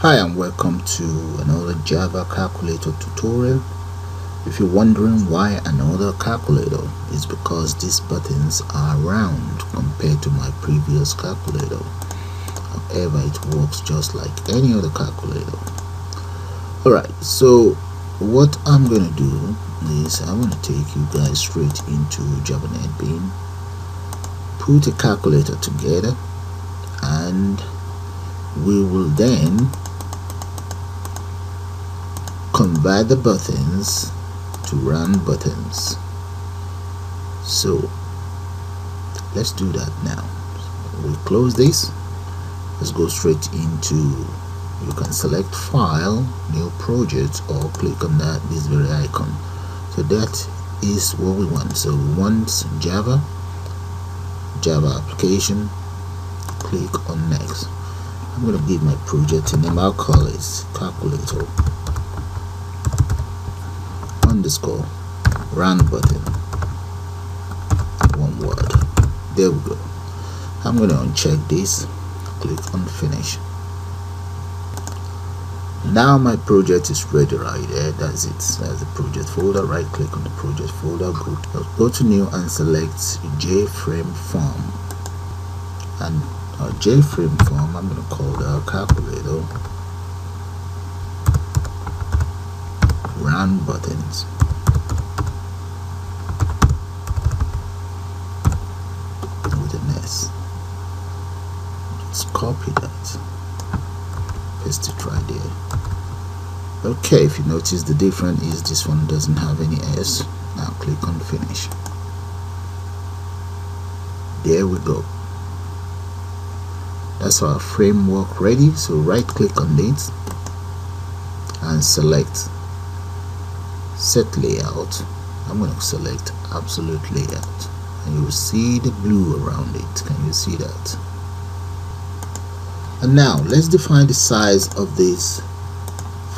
Hi and welcome to another Java calculator tutorial. If you're wondering why another calculator, it's because these buttons are round compared to my previous calculator. However, it works just like any other calculator. Alright, so what I'm going to do is I'm going to take you guys straight into Java NetBeans, put a calculator together, and we will then convert the buttons to round buttons. So let's do that now. We close this. Let's go straight into, you can select file, new project, or click on this very icon. So that is what we want. So we want Java application. Click on next. I'm going to give my project a name. I'll call it calculator underscore round button, one word. There we go. I'm going to uncheck this, click on finish. Now my project is ready right there. That's it. That's the project folder. Right click on the project folder, go to new and select JFrame form, and our JFrame form I'm going to call the calculator round buttons. With an S. Just copy that, paste it right there. Okay, if you notice the difference is this one doesn't have any S. Now click on finish. There we go. That's our framework ready. So right click on it and select set layout. I'm going to select absolute layout, and you will see the blue around it. Can you see that? And now let's define the size of this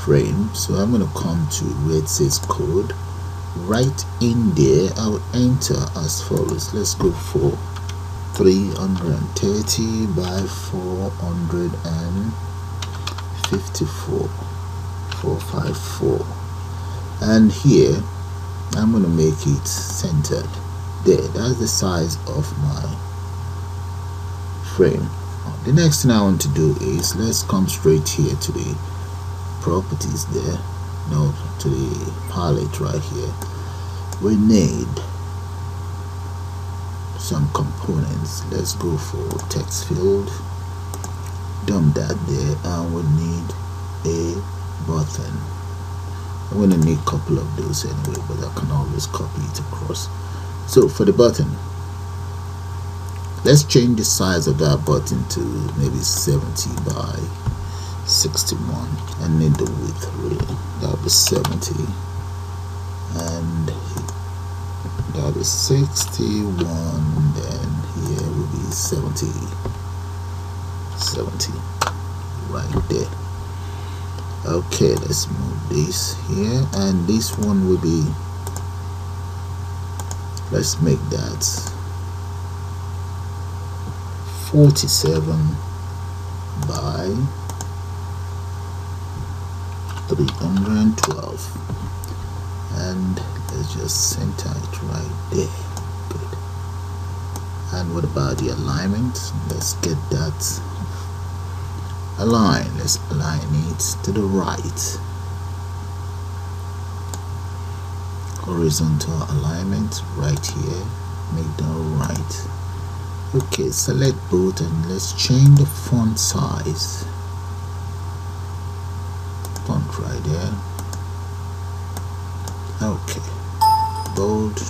frame. So I'm going to come to where it says code. Right in there I'll enter as follows. Let's go for 330 by 454 454, and here I'm going to make it centered. There, that's the size of my frame. The next thing I want to do is let's come straight here to the properties there, no, to the palette right here. We need some components. Let's go for text field, dump that there, and we need a button. I'm going to need a couple of those anyway, but I can always copy it across. So for the button, let's change the size of that button to maybe 70 by 61, and need the width really. That'll be 70, and that'll be 61, then here will be 70 right there. Okay, let's move this here, and this one will be, let's make that 47 by 312, and let's just center it right there. Good. And what about the alignment? Let's get that align. Let's align it to the right. Horizontal alignment right here. Make them right. Okay, select both and let's change the font size. Font right there. Okay, bold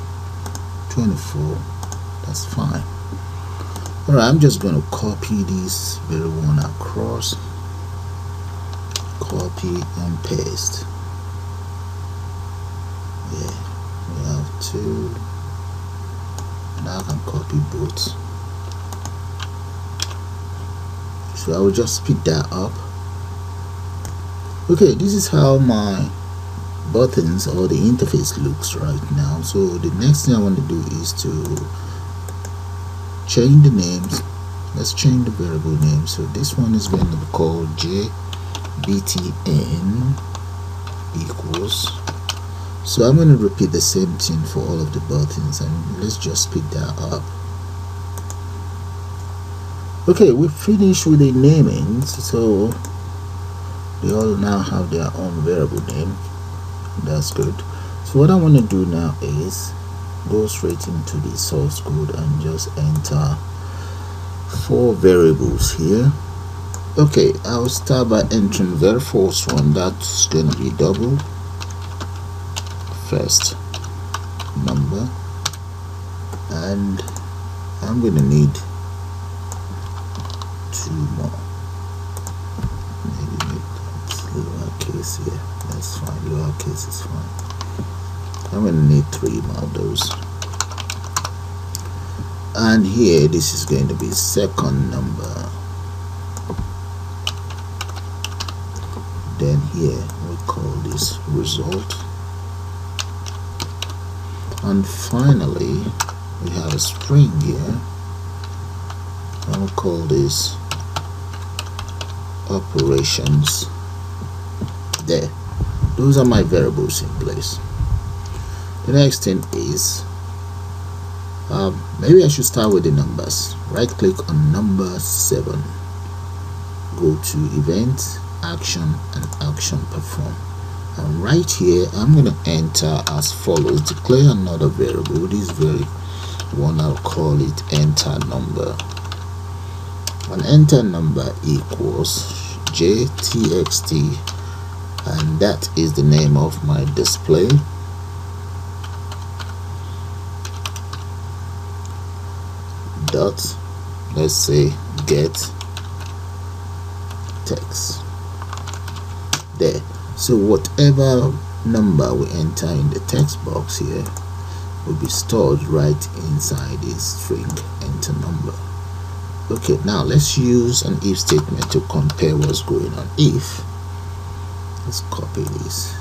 24. That's fine. Alright, I'm just going to copy this very one across, copy and paste. Yeah, we have two. Now I can copy both. So I will just speed that up. Okay, this is how my buttons or the interface looks right now. So the next thing I want to do is to change the names. Let's change the variable name. So this one is going to be called J btn equals. So I'm going to repeat the same thing for all of the buttons, and let's just speed that up. Okay, we finished with the naming, so they all now have their own variable name. That's good. So what I want to do now is go straight into the source code and just enter 4 variables here. Okay, I'll start by entering the first one. That's going to be double first number, and I'm going to need 2 more. Maybe make that lowercase here. That's fine. Lowercase is fine. I'm going to need 3 more of those. And here, this is going to be second number. Then here, we call this result. And finally, we have a string here. And we'll call this operations. There. Those are my variables in place. The next thing is, maybe I should start with the numbers. Right click on number 7. Go to event, action, and action perform. And right here, I'm going to enter as follows. Declare another variable. This very one, I'll call it enter number. And enter number equals jtxt, and that is the name of my display. Dot, let's say get text. There. So whatever number we enter in the text box here will be stored right inside this string enter number. Okay, now let's use an if statement to compare what's going on. If, let's copy this.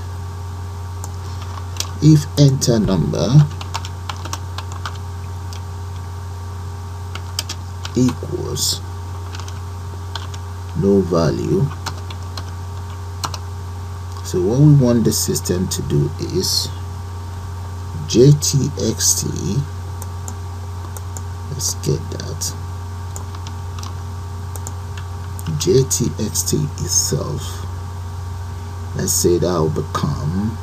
If enter number equals no value. So what we want the system to do is jtxt, let's get that, jtxt itself, let's say that will become,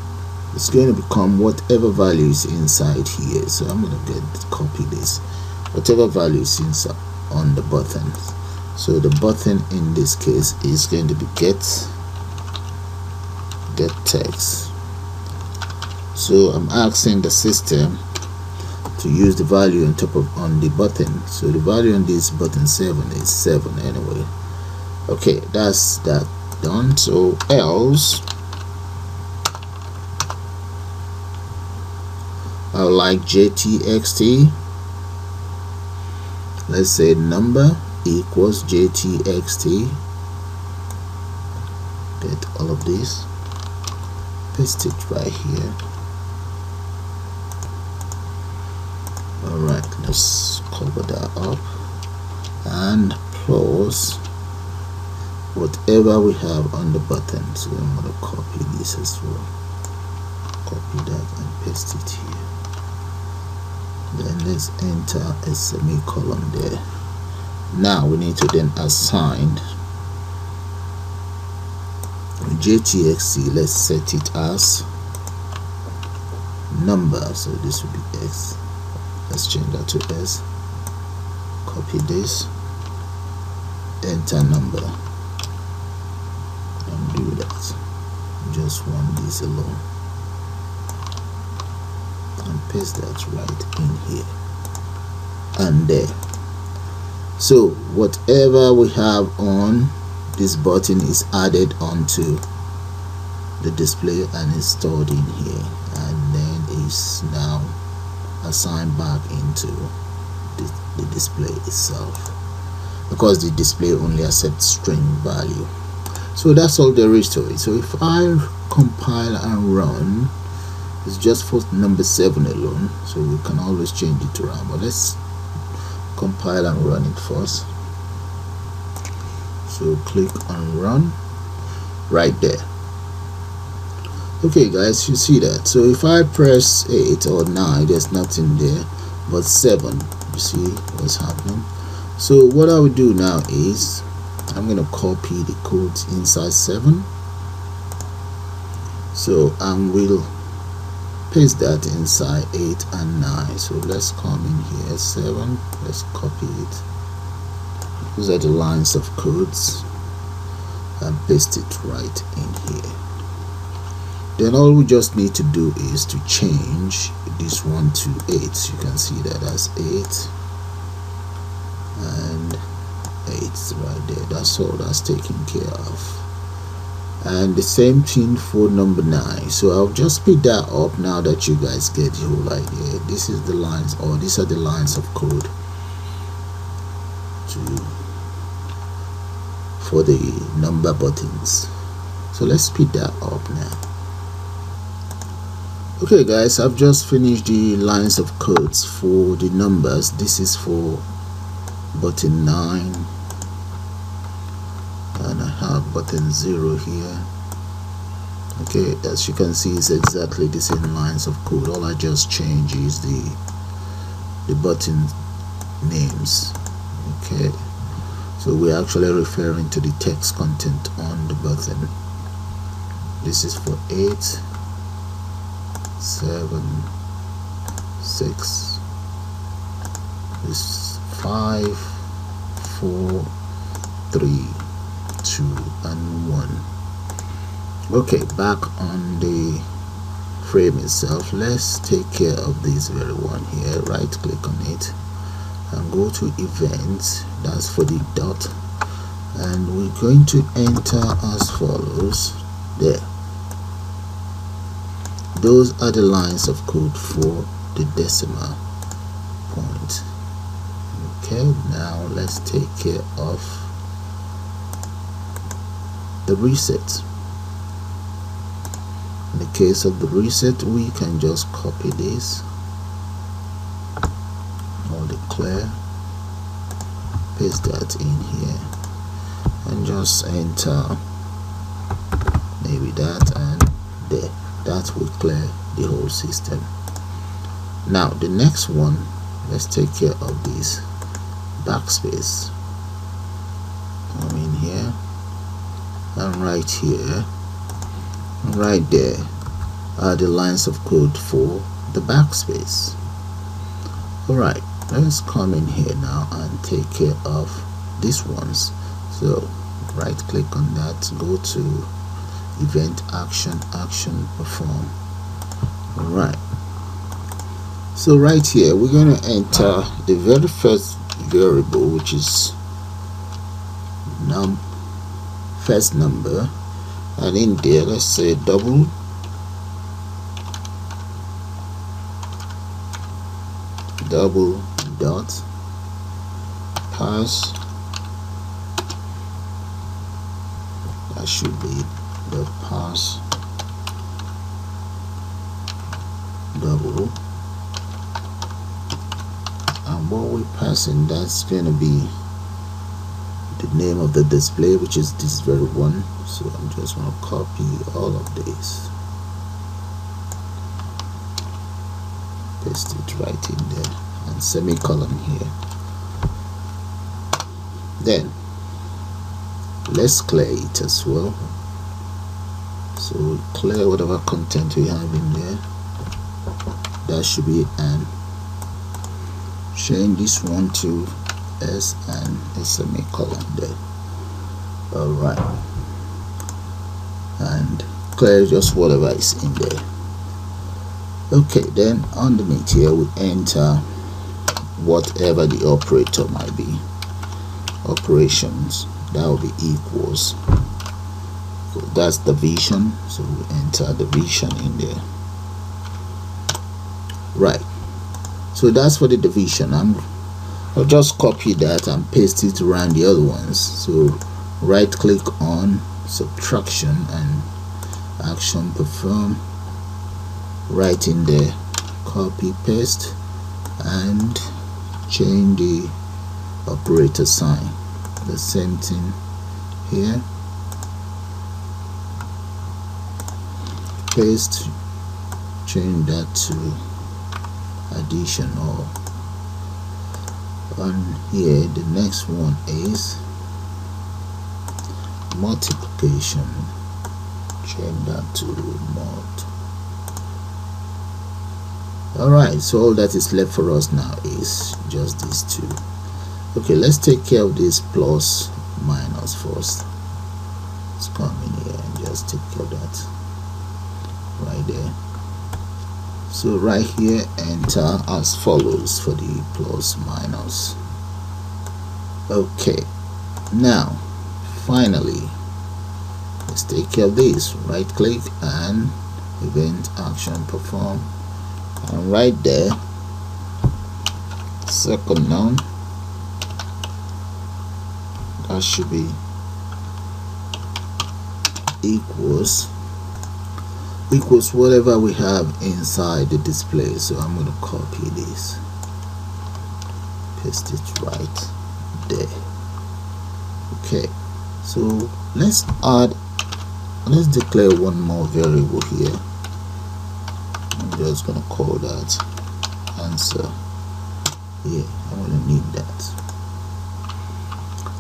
it's going to become whatever value is inside here. So I'm going to copy this, whatever value is inside on the button. So the button in this case is going to be get text. So I'm asking the system to use the value on top of on the button. So the value on this button 7 is 7 anyway. Okay, that's that done. So else I would like jtxt, let's say number equals jtxt, get all of this, paste it right here. Alright, let's cover that up and plus whatever we have on the button. So I'm going to copy this as well, copy that and paste it here. Then let's enter a semicolon there. Now we need to then assign jtxt, let's set it as number, so this will be x. Let's change that to s, copy this, enter number, and do that. Just want this alone and paste that right in here and there. So whatever we have on this button is added onto the display and is stored in here, and then is now assigned back into the display itself, because the display only accepts string value. So that's all there is to it. So if I compile and run, it's just for number 7 alone, so we can always change it around, but let's compile and run it first. So click on run, right there. Okay guys, you see that. So if I press 8 or 9, there's nothing there, but 7, you see what's happening. So what I will do now is I'm going to copy the codes inside 7. So I will paste that inside 8 and 9. So let's come in here, 7, let's copy it. These are the lines of codes and paste it right in here. Then all we just need to do is to change this one to 8. You can see that as 8 and 8 right there. That's all that's taken care of. And the same thing for number 9. So I'll just speed that up now that you guys get the whole idea. This is the lines, or these are the lines of code for the number buttons. So let's speed that up now. Okay guys, I've just finished the lines of codes for the numbers. This is for button 9, and I have button 0 here. Okay, as you can see, it's exactly the same lines of code. All I just change is the button names. Okay, so we're actually referring to the text content on the button. This is for 8, 7, 6, this 5, 4, 3, 2 and 1. Okay, back on the frame itself, let's take care of this very one here. Right click on it and go to events. That's for the dot, and we're going to enter as follows. There, those are the lines of code for the decimal point. Okay, now let's take care of the reset. In the case of the reset, we can just copy this or declare, paste that in here, and just enter maybe that, and there. That will clear the whole system. Now the next one, let's take care of this backspace. Come in here, and right here, right there are the lines of code for the backspace. Alright, let's come in here now and take care of these ones. So right click on that, go to event action, perform. Alright, so right here we're going to enter the very first variable, which is first number, and in there let's say double dot pass. That should be the pass double, and what we're passing, that's going to be the name of the display, which is this very one. So I'm just going to copy all of this, paste it right in there, and semicolon here. Then let's clear it as well. So we clear whatever content we have in there. That should be an. Change this one to S and a semicolon there. Alright, and clear just whatever is in there. Okay, then underneath here we enter whatever the operator might be. Operations, that will be equals. So that's division, so we enter division in there. Right, so that's for the division. I'll just copy that and paste it around the other ones. So right click on subtraction and action, perform. Right in there, copy, paste, and change the operator sign. The same thing here. paste, change that to addition, or on here the next one is multiplication, change that to mod. Alright, so all that is left for us now is just these two. Okay, let's take care of this plus minus first. Let's come in here and just take care of that right there. So right here, enter as follows for the plus minus. Okay, now finally let's take care of this. Right click and event action perform, and right there, second noun, that should be equals whatever we have inside the display. So I'm going to copy this, paste it right there. Okay, so let's declare one more variable here. I'm just going to call that answer. Yeah, I'm going to need that.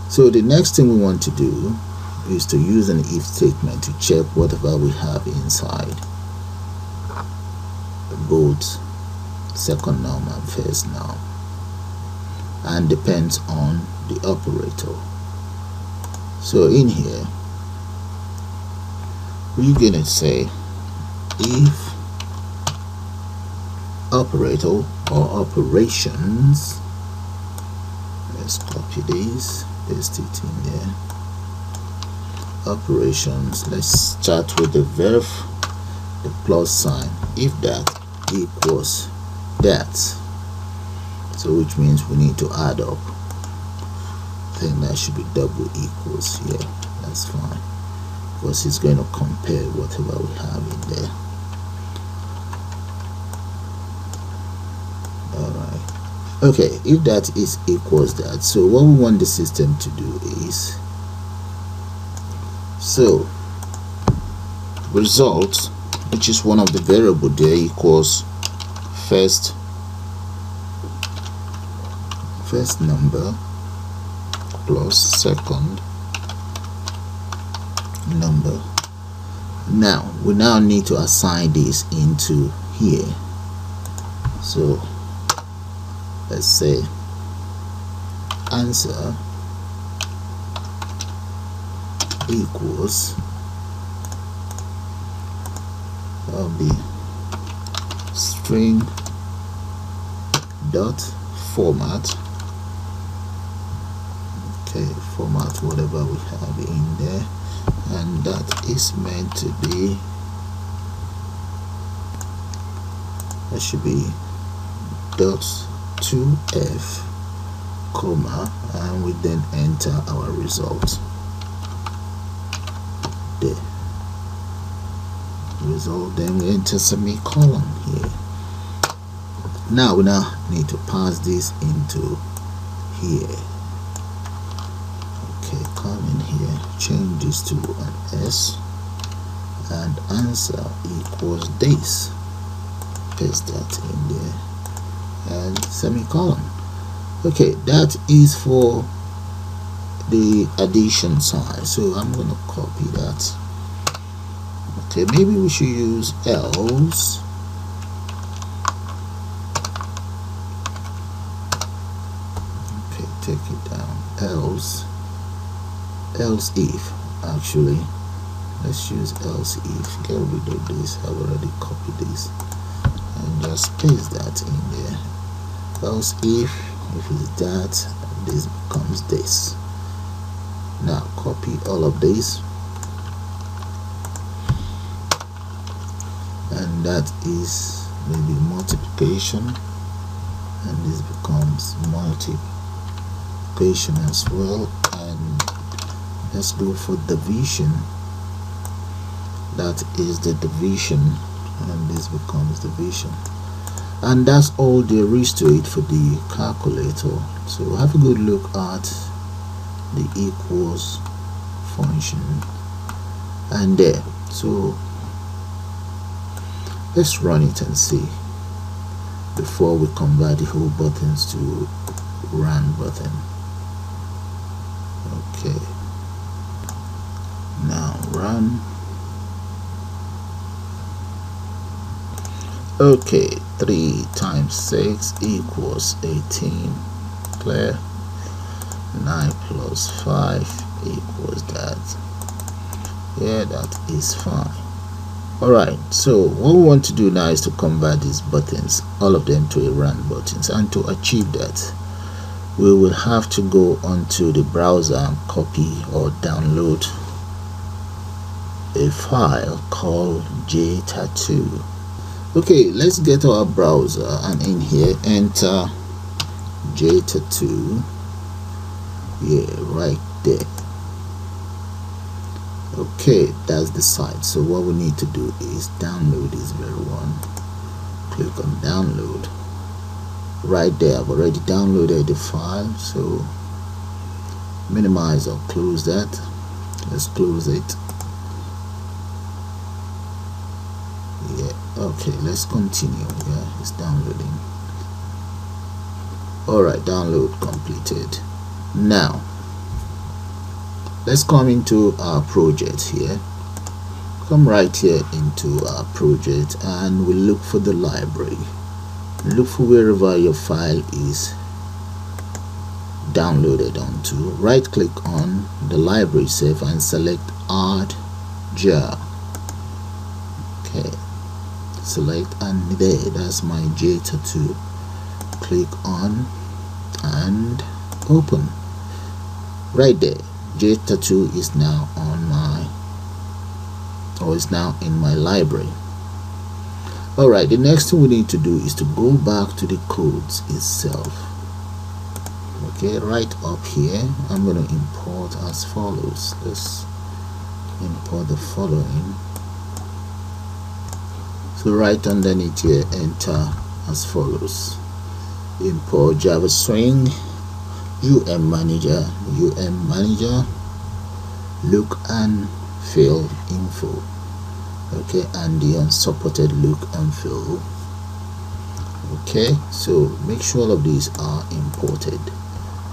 So the next thing we want to do is to use an if statement to check whatever we have inside both second noun and first noun, and depends on the operator. So in here we're gonna say if operator or operations, let's copy this, paste it in there, operations, let's start with the verb, the plus sign, if that equals that, so which means we need to add up. I think that should be double equals here. That's fine, because it's going to compare whatever we have in there. Alright, okay, if that is equals that, so what we want the system to do is, so result, which is one of the variable there, equals first number plus second number. Now we need to assign this into here. So let's say answer equals, that'll be string dot format. Okay, format whatever we have in there, and that is meant to be, that should be dot 2f comma, and we then enter our result there. Result, then we enter semicolon here. Now we need to pass this into here. Okay, come in here, change this to an S, and answer equals this, paste that in there, and semicolon. Okay, that is for the addition side, so I'm going to copy that. Okay, maybe we should use else. Okay, take it down. Else if, actually let's use else if. Get rid of this, I've already copied this, and just paste that in there. Else if it's that, this becomes this. Now copy all of this, and that is maybe multiplication, and this becomes multiplication as well. And let's go for division, that is the division, and this becomes division. And that's all there is to it for the calculator. So have a good look at the equals function and there. So Let's run it and see before we convert the whole buttons to run button. Okay, now run. Okay, 3 times 6 equals 18. Clear. 9 plus 5 equals that. Yeah, that is fine. Alright, so what we want to do now is to convert these buttons, all of them, to a run buttons. And to achieve that, we will have to go onto the browser and copy or download a file called jtattoo. Okay, let's get our browser and in here enter jtattoo. Yeah, right there. Okay, that's the site. So what we need to do is download this very one. Click on download. Right there, I've already downloaded the file, so minimize or close that. Let's close it. Yeah, okay, let's continue. Yeah, it's downloading. Alright, download completed. Now let's come into our project here. Come right here into our project and we'll look for the library. Look for wherever your file is downloaded onto. Right click on the library itself and select add jar. Okay, select, and there, that's my jtattoo. Click on and open. Right there, jtattoo is now on my, or is now in my library. Alright, the next thing we need to do is to go back to the codes itself. Okay, right up here, I'm going to import as follows. Let's import the following. So right underneath here, enter as follows. Import Java string, manager, look and feel info. Okay, and the unsupported look and feel. Okay, so make sure all of these are imported.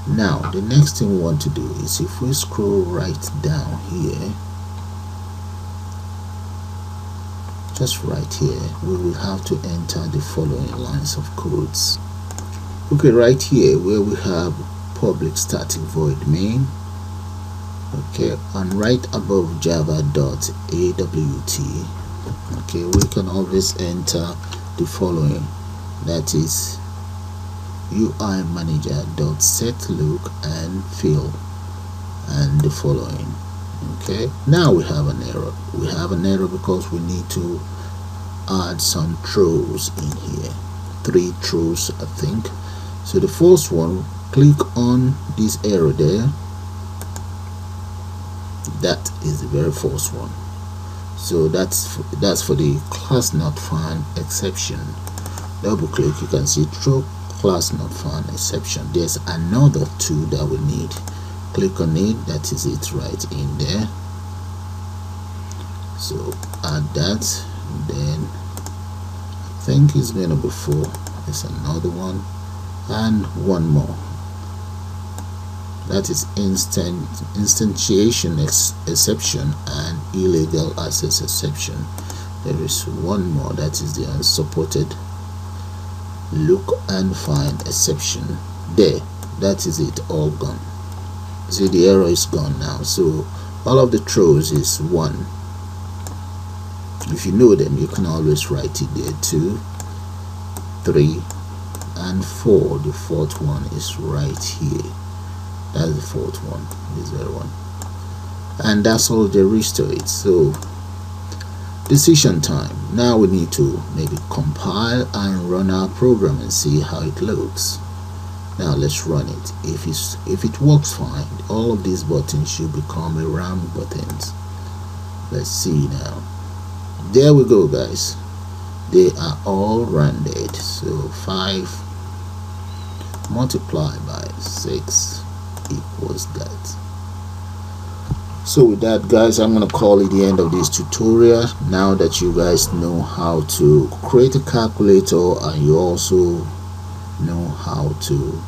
Now the next thing we want to do is, if we scroll right down here, just right here, we will have to enter the following lines of codes. Okay, right here where we have public static void main. Okay, and right above java.awt, okay, we can always enter the following, that is UI manager.set look and feel, and the following. Okay, now we have an error. We have an error because we need to add some throws in here, 3 throws I think. So the first one, click on this arrow there. That is the very first one. So that's for the class not found exception. Double click, you can see throw class not found exception. There's another 2 that we need. Click on it, that is it right in there. So add that, then I think it's gonna be 4. There's another one and one more. That is instantiation exception and illegal access exception. There is one more, that is the unsupported look and find exception. There, that is it, all gone. See, the error is gone now. So all of the throws is 1. If you know them, you can always write it there. 2, 3, and 4. The 4th one is right here. That's the 4th one, this very one, and that's all there is to it. So decision time. Now we need to maybe compile and run our program and see how it looks. Now let's run it. If it works fine, all of these buttons should become round buttons. Let's see now. There we go, guys, they are all rounded. So 5 multiplied by 6 equals that. So with that, guys, I'm gonna call it the end of this tutorial. Now that you guys know how to create a calculator and you also know how to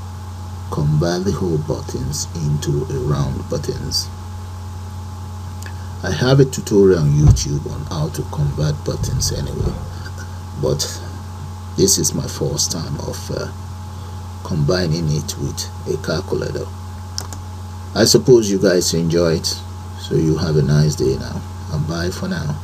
convert the whole buttons into a round buttons. I have a tutorial on YouTube on how to convert buttons anyway, but this is my first time of combining it with a calculator. I suppose you guys enjoy it, so you have a nice day now, and bye for now.